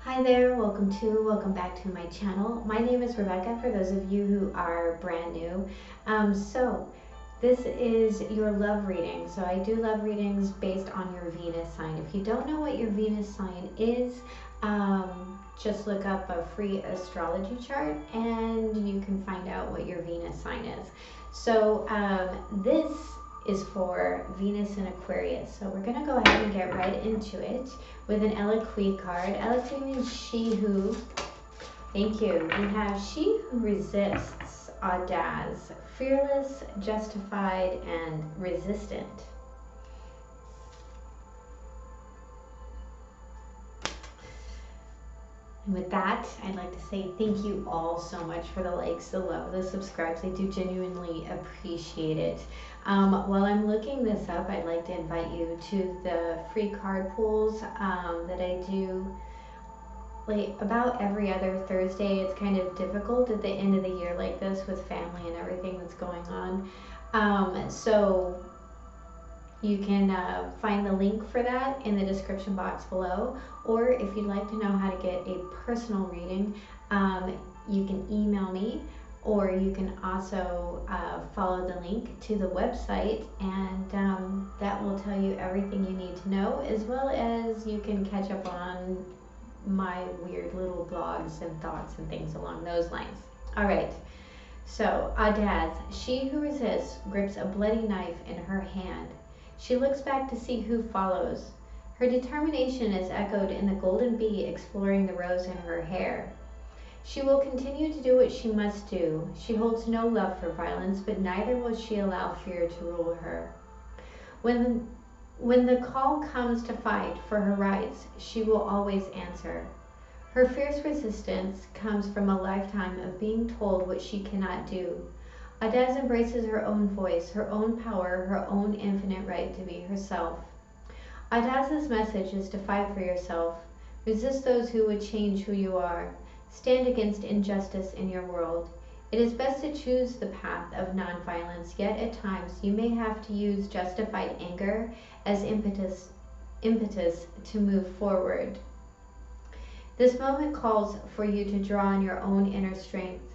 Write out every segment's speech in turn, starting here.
Hi there, welcome back to my channel. My name is Rebecca, for those of you who are brand new. This is your love reading. So I do love readings based on your Venus sign. If you don't know what your Venus sign is, just look up a free astrology chart and you can find out what your Venus sign is. So this is for Venus and Aquarius. So we're going to go ahead and get right into it with an Eloquy card. Eloquy means she who, thank you. We have she who resists, audace, fearless, justified, and resistant. And with that, I'd like to say thank you all so much for the likes, the love, the subscribes. I do genuinely appreciate it. While I'm looking this up, I'd like to invite you to the free card pools that I do like about every other Thursday. It's kind of difficult at the end of the year like this with family and everything that's going on. So you can find the link for that in the description box below, or if you'd like to know how to get a personal reading, you can email me, or you can also follow the link to the website, and that will tell you everything you need to know, as well as you can catch up on my weird little blogs and thoughts and things along those lines. All right, so audace, she who resists grips a bloody knife in her hand. She looks back to see who follows. Her determination is echoed in the golden bee exploring the rose in her hair. She will continue to do what she must do. She holds no love for violence, but neither will she allow fear to rule her. When the call comes to fight for her rights, she will always answer. Her fierce resistance comes from a lifetime of being told what she cannot do. Audace embraces her own voice, her own power, her own infinite right to be herself. Audace's message is to fight for yourself. Resist those who would change who you are. Stand against injustice in your world. It is best to choose the path of nonviolence, yet at times you may have to use justified anger as impetus to move forward. This moment calls for you to draw on your own inner strength.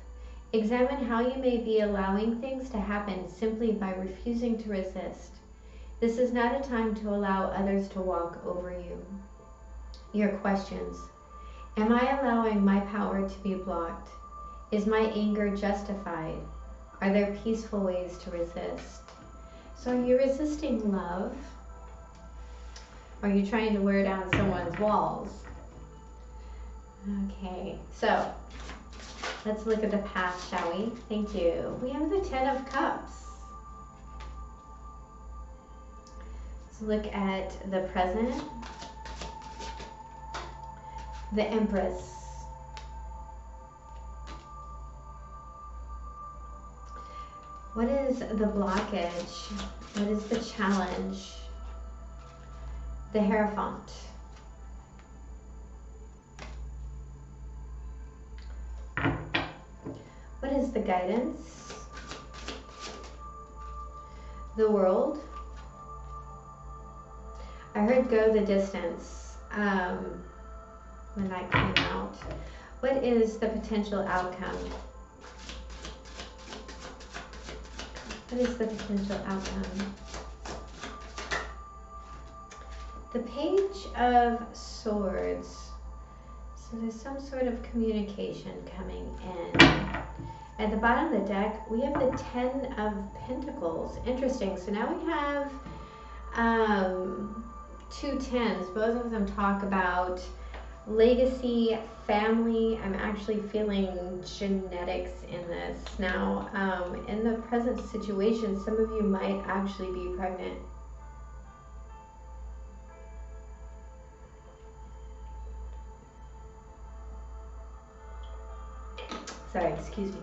Examine how you may be allowing things to happen simply by refusing to resist. This is not a time to allow others to walk over you. Your questions. Am I allowing my power to be blocked? Is my anger justified? Are there peaceful ways to resist? So are you resisting love? Are you trying to wear down someone's walls? Okay, so let's look at the past, shall we? Thank you. We have the 10 of Cups. Let's look at the present. The Empress. What is the blockage? What is the challenge? The Hierophant. What is the guidance? The World. I heard go the distance when that came out. What is the potential outcome? What is the potential outcome? The Page of Swords. So there's some sort of communication coming in. At the bottom of the deck, we have the 10 of Pentacles. Interesting. So now we have two tens. Both of them talk about legacy, family. I'm actually feeling genetics in this. Now, in the present situation, some of you might actually be pregnant. Sorry, excuse me.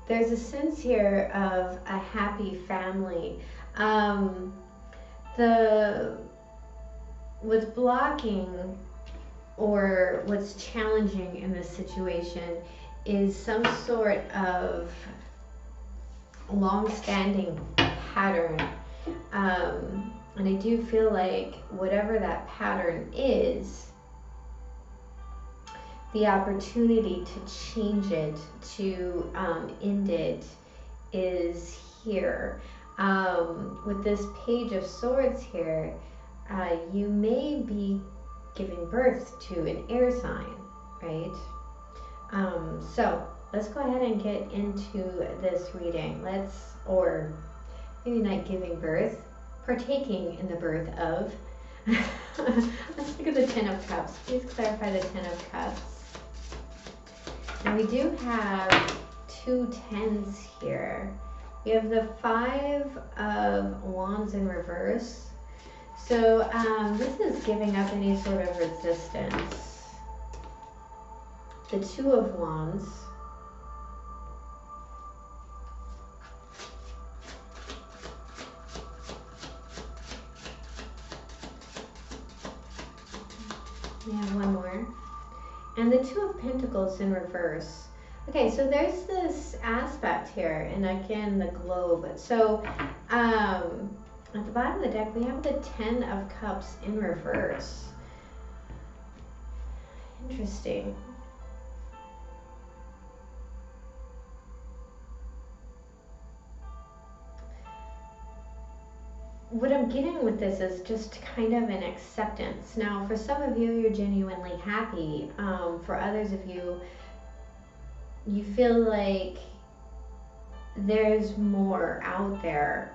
There's a sense here of a happy family. What's blocking or what's challenging in this situation is some sort of long-standing pattern. And I do feel like whatever that pattern is, the opportunity to change it, to end it, is here. With this Page of Swords here, you may be giving birth to an air sign, right? So let's go ahead and get into this reading. Or maybe not giving birth, partaking in the birth of. Let's look at the Ten of Cups. Please clarify the Ten of Cups. And we do have 2 tens here. We have the 5 of Wands in reverse. So this is giving up any sort of resistance. The 2 of Wands. We have one more. And the 2 of Pentacles in reverse. Okay, so there's this aspect here, and again, the globe. So at the bottom of the deck, we have the 10 of Cups in reverse. Interesting. What I'm getting with this is just kind of an acceptance. Now, for some of you, you're genuinely happy. For others of you, you feel like there's more out there.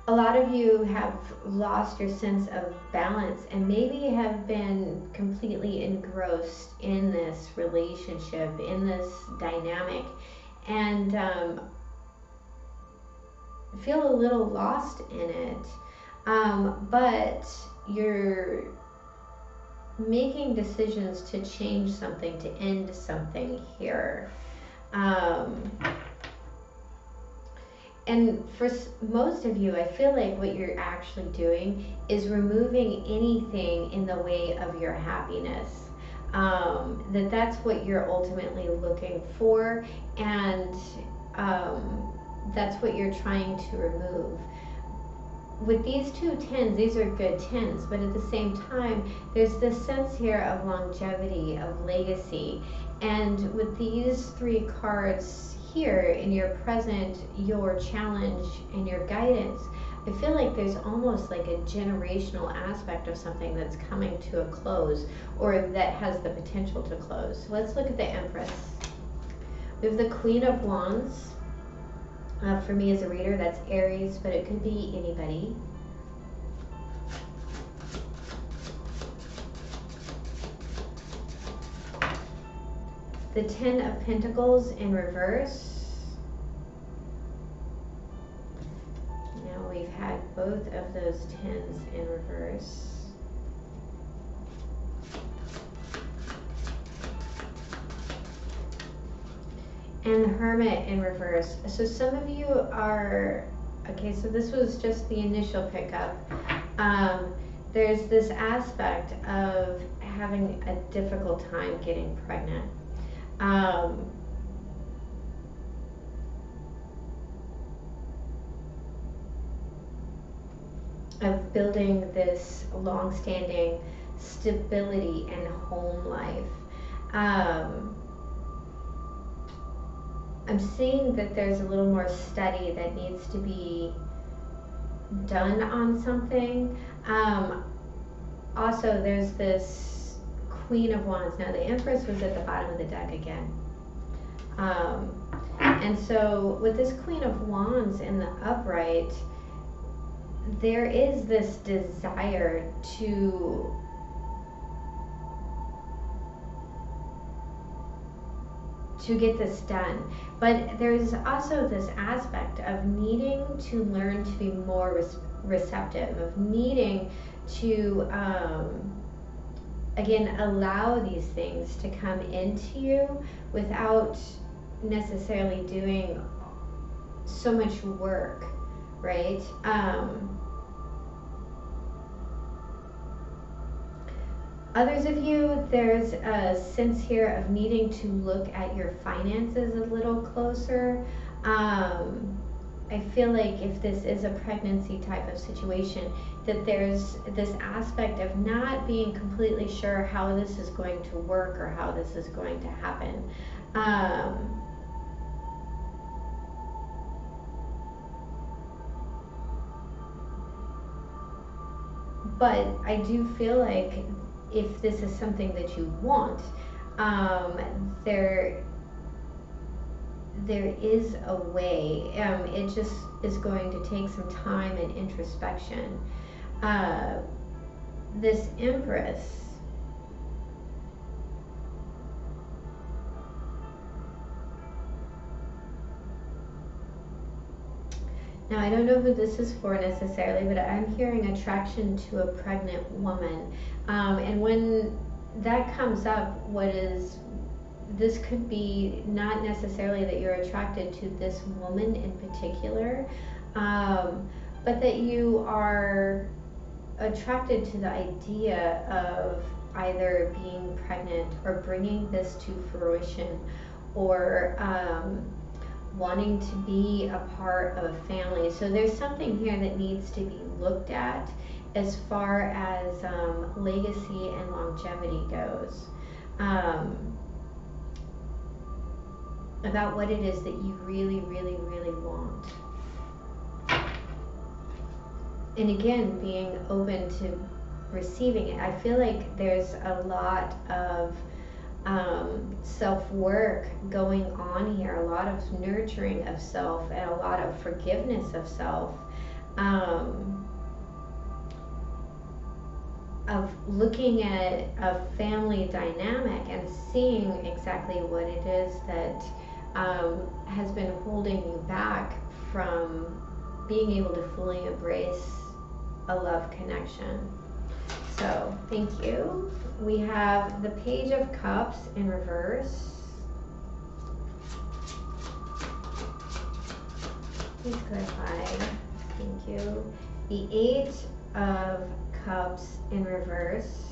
A lot of you have lost your sense of balance and maybe have been completely engrossed in this relationship, in this dynamic, and feel a little lost in it. But you're making decisions to change something, to end something here. And for most of you, I feel like what you're actually doing is removing anything in the way of your happiness. That's what you're ultimately looking for, and that's what you're trying to remove. With these 2 tens, these are good tens, but at the same time, there's this sense here of longevity, of legacy. And with these 3 cards here in your present, your challenge, and your guidance, I feel like there's almost like a generational aspect of something that's coming to a close, or that has the potential to close. Let's look at the Empress. We have the Queen of Wands. For me as a reader, that's Aries, but it could be anybody. The 10 of Pentacles in reverse. Now we've had both of those 10s in reverse. And the Hermit in reverse. So some of you are, okay, so this was just the initial pickup. There's this aspect of having a difficult time getting pregnant. Of building this long-standing stability and home life. I'm seeing that there's a little more study that needs to be done on something. Also, there's this Queen of Wands. Now, the Empress was at the bottom of the deck again. And so, with this Queen of Wands in the upright, there is this desire to get this done, but there's also this aspect of needing to learn to be more receptive, of needing to again allow these things to come into you without necessarily doing so much work, right? Others of you, there's a sense here of needing to look at your finances a little closer. I feel like if this is a pregnancy type of situation, that there's this aspect of not being completely sure how this is going to work or how this is going to happen. But I do feel like if this is something that you want, there is a way. It just is going to take some time and introspection. This Empress, now I don't know who this is for necessarily, but I'm hearing attraction to a pregnant woman. And when that comes up, this could be not necessarily that you're attracted to this woman in particular, but that you are attracted to the idea of either being pregnant or bringing this to fruition, or wanting to be a part of a family. So there's something here that needs to be looked at as far as legacy and longevity goes, about what it is that you really, really, really want. And again, being open to receiving it. I feel like there's a lot of self-work going on here, a lot of nurturing of self and a lot of forgiveness of self, of looking at a family dynamic and seeing exactly what it is that has been holding you back from being able to fully embrace a love connection. So, thank you. We have the Page of Cups in reverse. Please clarify. Thank you. The Eight of Cups in reverse.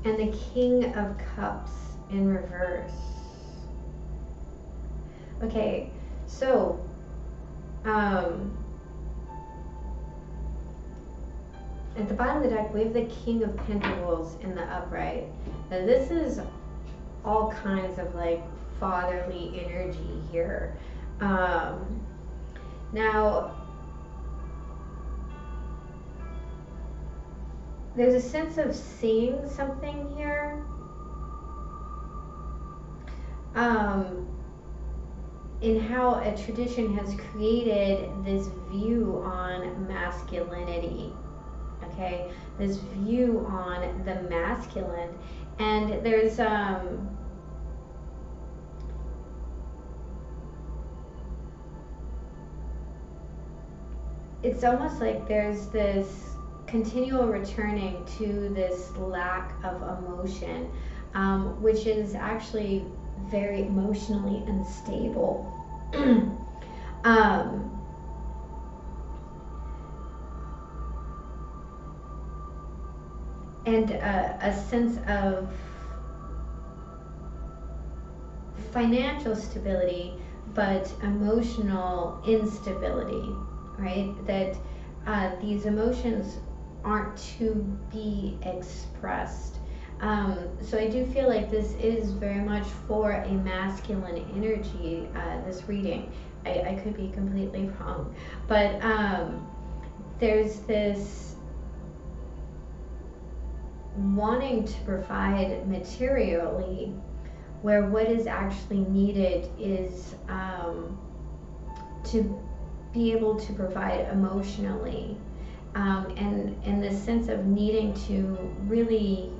And the King of Cups in reverse. Okay, so at the bottom of the deck we have the King of Pentacles in the upright. Now this is all kinds of like fatherly energy here. Now there's a sense of seeing something here. In how a tradition has created this view on masculinity, okay? This view on the masculine. And there's, it's almost like there's this continual returning to this lack of emotion, which is actually very emotionally unstable. And a sense of financial stability, but emotional instability, right? That these emotions aren't to be expressed. So I do feel like this is very much for a masculine energy, this reading. I could be completely wrong, but there's this wanting to provide materially, where what is actually needed is to be able to provide emotionally, and the sense of needing to really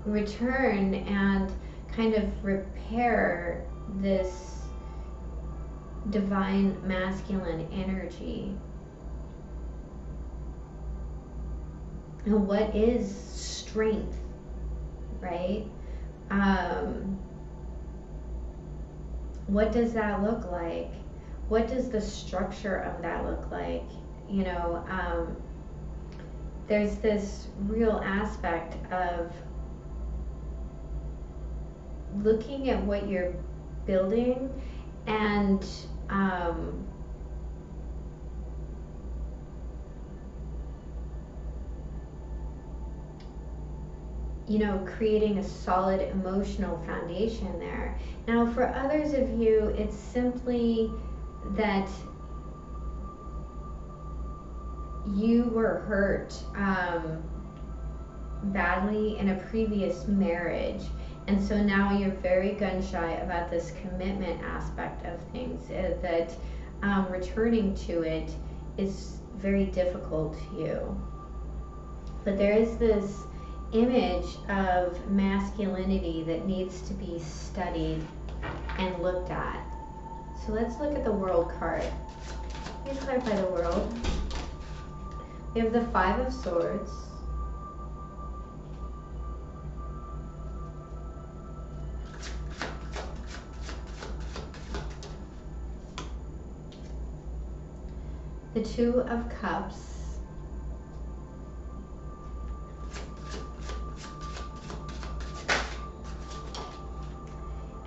return and kind of repair this divine masculine energy. And what is strength, right? What does that look like? What does the structure of that look like? You know, there's this real aspect of looking at what you're building and you know, creating a solid emotional foundation there. Now, for others of you, it's simply that you were hurt badly in a previous marriage, and so now you're very gun shy about this commitment aspect of things, that returning to it is very difficult to you. But there is this image of masculinity that needs to be studied and looked at. So let's look at the World card. Please clarify the World. We have the Five of Swords. The Two of Cups.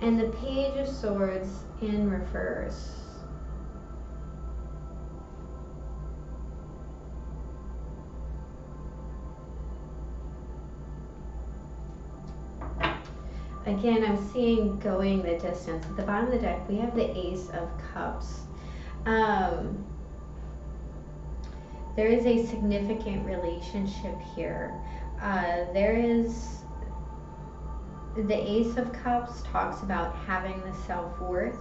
And the Page of Swords in reverse. Again, I'm seeing going the distance. At the bottom of the deck, we have the Ace of Cups. There is a significant relationship here. There is the Ace of Cups talks about having the self-worth,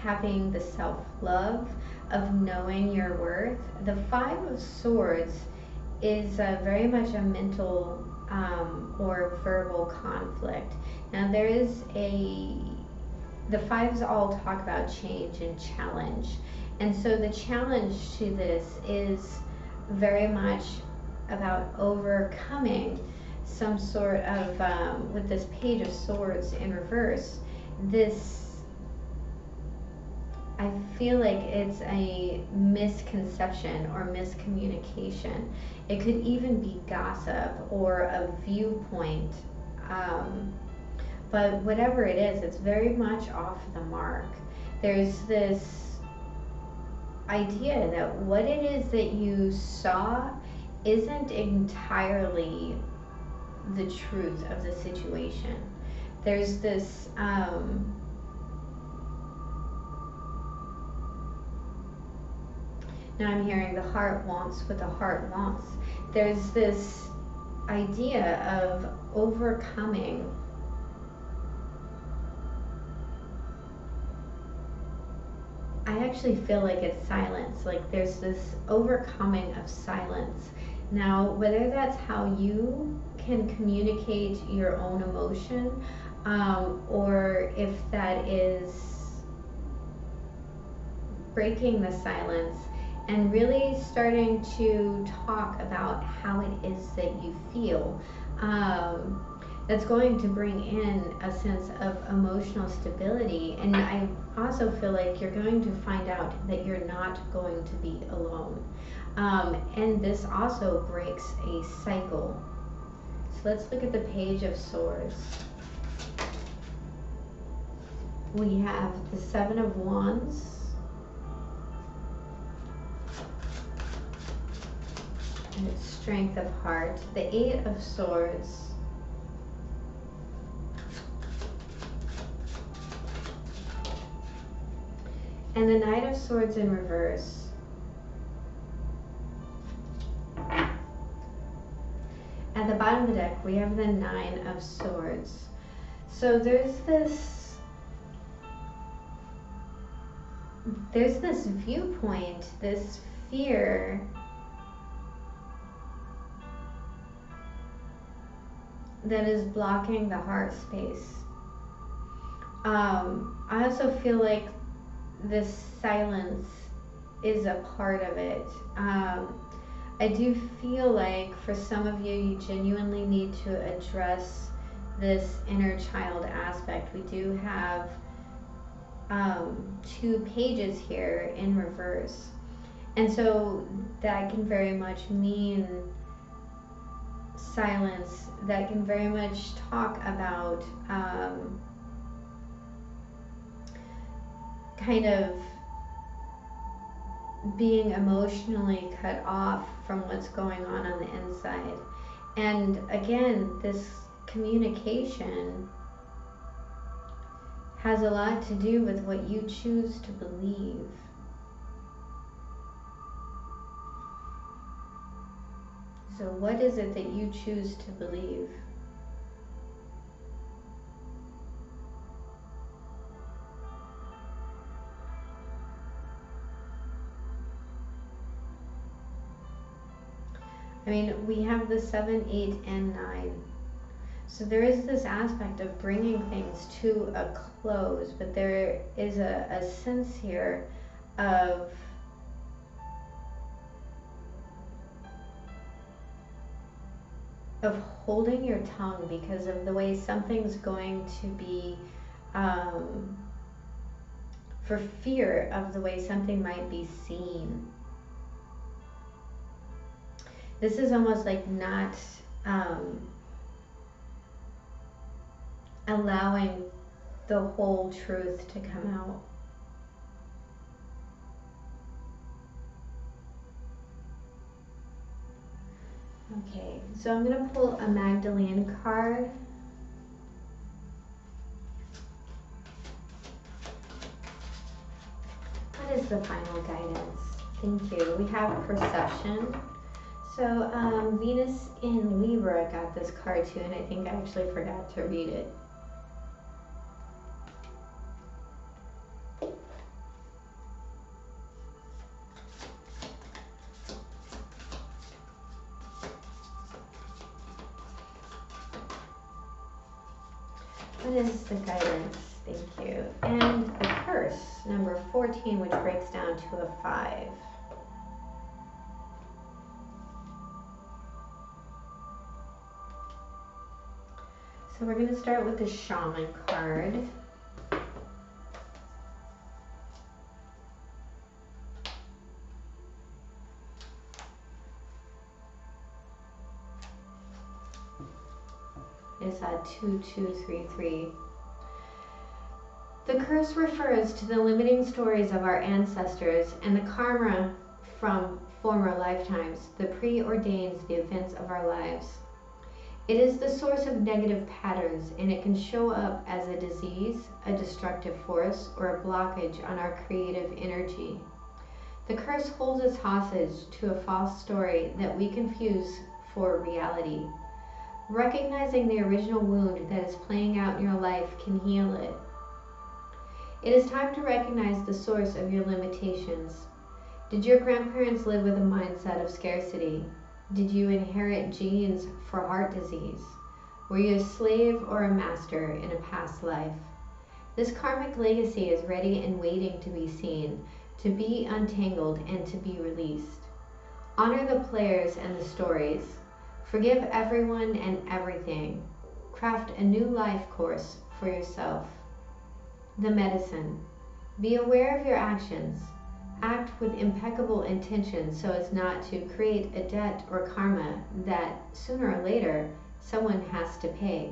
having the self-love, of knowing your worth. The Five of Swords is very much a mental or verbal conflict. Now there is the fives all talk about change and challenge. And so the challenge to this is very much about overcoming some sort of, with this Page of Swords in reverse, this, I feel like it's a misconception or miscommunication. It could even be gossip or a viewpoint. But whatever it is, it's very much off the mark. There's this idea that what it is that you saw isn't entirely the truth of the situation. There's this now I'm hearing the heart wants what the heart wants. There's this idea of overcoming I actually feel like it's silence. Like there's this overcoming of silence. Now, whether that's how you can communicate your own emotion, or if that is breaking the silence and really starting to talk about how it is that you feel, that's going to bring in a sense of emotional stability. And I also feel like you're going to find out that you're not going to be alone. And this also breaks a cycle. So let's look at the Page of Swords. We have the Seven of Wands. And it's Strength of Heart. The Eight of Swords. And the Knight of Swords in reverse. At the bottom of the deck, we have the Nine of Swords. So there's this viewpoint, this fear that is blocking the heart space. I also feel like this silence is a part of it. I do feel like for some of you, you genuinely need to address this inner child aspect. We do have two pages here in reverse. And so that can very much mean silence that can very much talk about kind of being emotionally cut off from what's going on the inside. And again, this communication has a lot to do with what you choose to believe. So what is it that you choose to believe? I mean, we have the 7, 8, and 9. So there is this aspect of bringing things to a close, but there is a sense here of holding your tongue because of the way something's going to be, for fear of the way something might be seen. This is almost like not allowing the whole truth to come out. Okay, so I'm going to pull a Magdalene card. What is the final guidance? Thank you. We have perception. So Venus in Libra got this card too, and I think I actually forgot to read it. What is the guidance? Thank you. And the curse, number 14, which breaks down to a 5. So we're going to start with the Shaman card. It's at 2233. The curse refers to the limiting stories of our ancestors and the karma from former lifetimes that preordains the events of our lives. It is the source of negative patterns, and it can show up as a disease, a destructive force, or a blockage on our creative energy. The curse holds us hostage to a false story that we confuse for reality. Recognizing the original wound that is playing out in your life can heal it. It is time to recognize the source of your limitations. Did your grandparents live with a mindset of scarcity? Did you inherit genes for heart disease? Were you a slave or a master in a past life? This karmic legacy is ready and waiting to be seen, to be untangled, and to be released. Honor the players and the stories. Forgive everyone and everything. Craft a new life course for yourself. The medicine. Be aware of your actions. Act with impeccable intention so as not to create a debt or karma that sooner or later someone has to pay.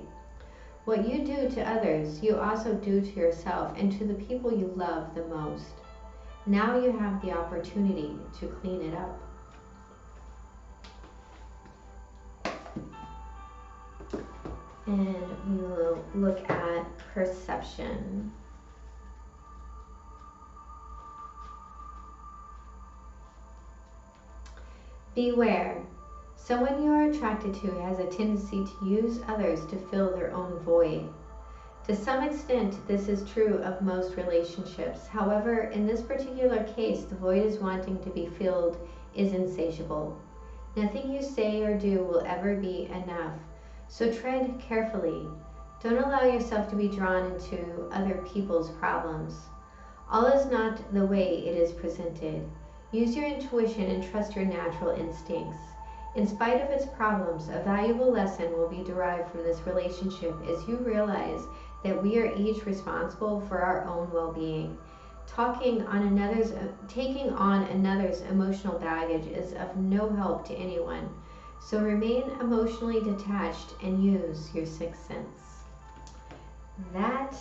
What you do to others, you also do to yourself and to the people you love the most. Now you have the opportunity to clean it up. And we will look at perception. Beware. Someone you are attracted to has a tendency to use others to fill their own void. To some extent, this is true of most relationships. However, in this particular case, the void is wanting to be filled is insatiable. Nothing you say or do will ever be enough, so tread carefully. Don't allow yourself to be drawn into other people's problems. All is not the way it is presented. Use your intuition and trust your natural instincts. In spite of its problems, a valuable lesson will be derived from this relationship as you realize that we are each responsible for our own well-being. Taking on another's emotional baggage is of no help to anyone. So remain emotionally detached and use your sixth sense. That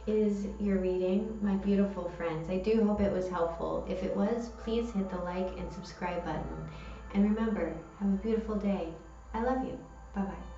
is your reading, my beautiful friends. I do hope it was helpful. If it was, please hit the like and subscribe button. And remember, have a beautiful day. I love you. Bye-bye.